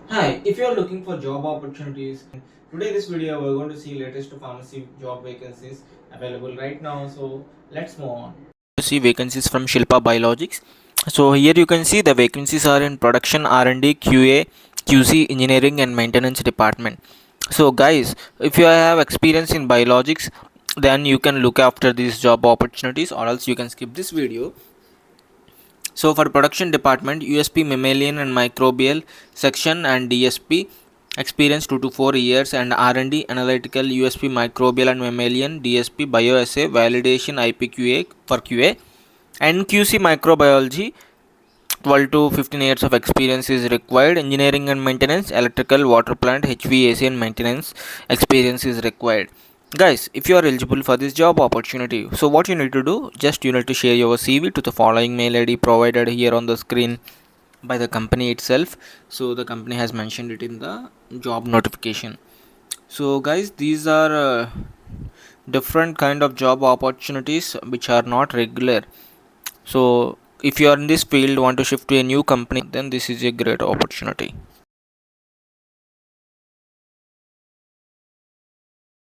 Hi, if you are looking for job opportunities, today this video we're going to see latest pharmacy job vacancies available right now. So let's move on. See vacancies from Shilpa Biologics. So here you can see the vacancies are in production R&D, QA, QC, engineering and maintenance department. So guys, if you have experience in biologics, then you can look after these job opportunities, or else you can skip this video. So for production department, USP mammalian and microbial section and DSP experience 2 to 4 years, and R&D analytical USP microbial and mammalian DSP bioassay validation IPQA for QA, and QC microbiology 12 to 15 years of experience is required. Engineering and maintenance, electrical, water plant, HVAC and maintenance experience is required. Guys, if you are eligible for this job opportunity, so what you need to do, just you need to share your CV to the following mail ID provided here on the screen by the company itself. So the company has mentioned it in the job notification. So guys, these are different kind of job opportunities which are not regular. So if you are in this field, want to shift to a new company, then this is a great opportunity.